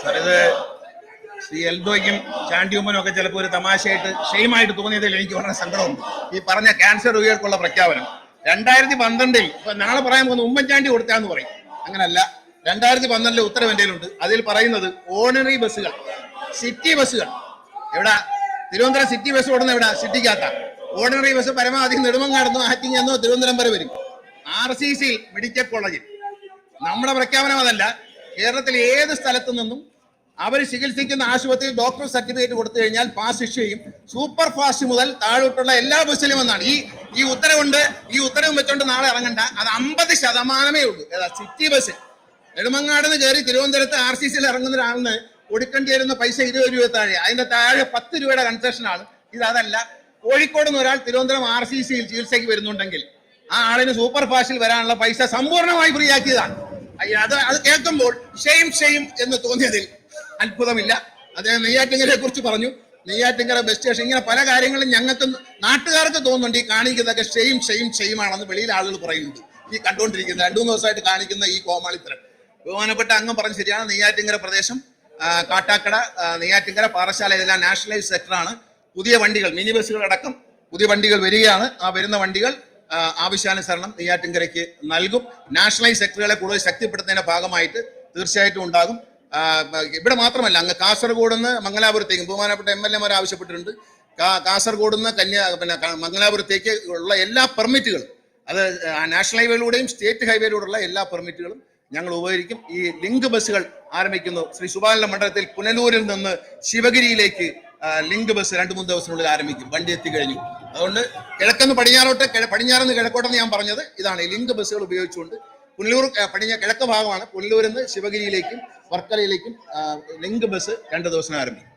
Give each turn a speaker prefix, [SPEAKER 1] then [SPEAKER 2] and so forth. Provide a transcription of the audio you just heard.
[SPEAKER 1] Sir, ഇത് ശ്രീ എൽദോയ്ക്കും ചാണ്ടിയുമ്മനും ഒക്കെ ചിലപ്പോൾ ഒരു തമാശയായിട്ട് ഷെയിമായിട്ട് തോന്നിയതിൽ എനിക്ക് വളരെ സങ്കടമുണ്ട്. ഈ പറഞ്ഞ ക്യാൻസർ രോഗികൾക്കുള്ള പ്രഖ്യാപനം 2012 ഇപ്പൊ നാളെ പറയാൻ പോകുന്ന ഉമ്മൻചാണ്ടി കൊടുത്താന്ന് പറയും. അങ്ങനല്ല, 2012 ഉത്തരവ് എൻ്റെ ഉണ്ട്. അതിൽ പറയുന്നത് ഓർഡിനറി ബസ്സുകൾ, സിറ്റി ബസ്സുകൾ, എവിടെ തിരുവനന്തപുരം സിറ്റി ബസ് ഓടുന്ന എവിടെ, സിറ്റിക്കകത്ത ഓർഡിനറി ബസ് പരമാവധി നെടുമങ്ങാടുന്നോ ആറ്റിങ്ങെന്നോ തിരുവനന്തപുരം വരെ വരും. RCC മെഡിക്കൽ കോളേജിൽ നമ്മുടെ പ്രഖ്യാപനം അതല്ല. കേരളത്തിലെ ഏത് സ്ഥലത്തു നിന്നും അവർ ചികിത്സിക്കുന്ന ആശുപത്രിയിൽ ഡോക്ടർ സർട്ടിഫിക്കറ്റ് കൊടുത്തു കഴിഞ്ഞാൽ പാസ് ഇഷ്യൂ ചെയ്യും. സൂപ്പർ ഫാസ്റ്റ് മുതൽ താഴോട്ടുള്ള എല്ലാ ബസ്സിലും എന്നാണ് ഈ ഉത്തരവുണ്ട്. ഈ ഉത്തരവും വെച്ചോണ്ട് നാളെ ഇറങ്ങണ്ട. അത് 50% ഉള്ളൂ. ഏതാ സിറ്റി ബസ് നെടുമങ്ങാട് നിന്ന് കയറി തിരുവനന്തപുരത്ത് RCCയിൽ ഇറങ്ങുന്ന ഒരാളിന് കൊടുക്കേണ്ടി വരുന്ന പൈസ 20 രൂപ താഴെ. അതിന്റെ താഴെ 10 രൂപയുടെ കൺസെഷനാണ്. അതല്ല, കോഴിക്കോട് നിന്ന് ഒരാൾ തിരുവനന്തപുരം RCCയിൽ ചികിത്സയ്ക്ക് വരുന്നുണ്ടെങ്കിൽ ആ ആളിന് സൂപ്പർ ഫാസ്റ്റിൽ വരാനുള്ള പൈസ സമ്പൂർണ്ണമായി ഫ്രീ ആക്കിയതാണ്. അത് കേൾക്കുമ്പോൾ ഷെയിം എന്ന് തോന്നിയതിൽ അത്ഭുതമില്ല. അദ്ദേഹം നെയ്യാറ്റിങ്കരയെ കുറിച്ച് പറഞ്ഞു. നെയ്യാറ്റിങ്കര ബസ് സ്റ്റേഷൻ, ഇങ്ങനെ പല കാര്യങ്ങളും ഞങ്ങൾക്ക് നാട്ടുകാർക്ക് തോന്നുന്നുണ്ട് ഈ കാണിക്കുന്നതൊക്കെ ഷെയിമാണെന്ന് വെളിയിൽ ആളുകൾ പറയുന്നുണ്ട്. ഈ കണ്ടുകൊണ്ടിരിക്കുന്ന 2-3 ദിവസമായിട്ട് കാണിക്കുന്ന ഈ കോമാളിത്തരം. ബഹുമാനപ്പെട്ട അംഗം പറഞ്ഞ് ശരിയാണ്. നെയ്യാറ്റിങ്കര പ്രദേശം, കാട്ടാക്കട, നെയ്യാറ്റിങ്കര, പാറശാല ഇതെല്ലാം നാഷണലൈസ് സെക്ടറാണ്. പുതിയ വണ്ടികൾ, മിനി ബസ്സുകളടക്കം പുതിയ വണ്ടികൾ വരികയാണ്. ആ വരുന്ന വണ്ടികൾ ആവശ്യാനുസരണം നെയ്യാറ്റിങ്കരയ്ക്ക് നൽകും. നാഷണലൈസ് സെക്ടറുകളെ കൂടുതൽ ശക്തിപ്പെടുത്തുന്നതിന്റെ ഭാഗമായിട്ട് തീർച്ചയായിട്ടും ഉണ്ടാകും. ഇവിടെ മാത്രമല്ല, അങ്ങ് കാസർഗോഡ് നിന്ന് മംഗലാപുരത്തേക്കും ബഹുമാനപ്പെട്ട MLA ആവശ്യപ്പെട്ടിട്ടുണ്ട്. കാസർഗോഡ് നിന്ന് മംഗലാപുരത്തേക്ക് ഉള്ള എല്ലാ പെർമിറ്റുകളും, അത് നാഷണൽ ഹൈവേയിലൂടെയും സ്റ്റേറ്റ് ഹൈവേയിലൂടെയുള്ള എല്ലാ പെർമിറ്റുകളും ഞങ്ങൾ ഉപകരിക്കും. ഈ ലിങ്ക് ബസ്സുകൾ ആരംഭിക്കുന്നു. ശ്രീ സുബാലന്റെ മണ്ഡലത്തിൽ പുനലൂരിൽ നിന്ന് ശിവഗിരിയിലേക്ക് ലിങ്ക് ബസ് 2-3 ദിവസത്തിനുള്ളിൽ ആരംഭിക്കും. വണ്ടി എത്തിക്കഴിഞ്ഞു. അതുകൊണ്ട് കിഴക്കെന്ന് പടിഞ്ഞാറോട്ട്, പടിഞ്ഞാറെന്ന് കിഴക്കോട്ടെന്ന് ഞാൻ പറഞ്ഞത് ഇതാണ്. ഈ ലിങ്ക് ബസ്സുകൾ ഉപയോഗിച്ചുകൊണ്ട് പുനലൂർ കിഴക്ക് ഭാഗമാണ്. പുനലൂരിൽ നിന്ന് ശിവഗിരിയിലേക്കും വർക്കലയിലേക്കും ലിങ്ക് ബസ് 2 ദിവസം ആരംഭിക്കും.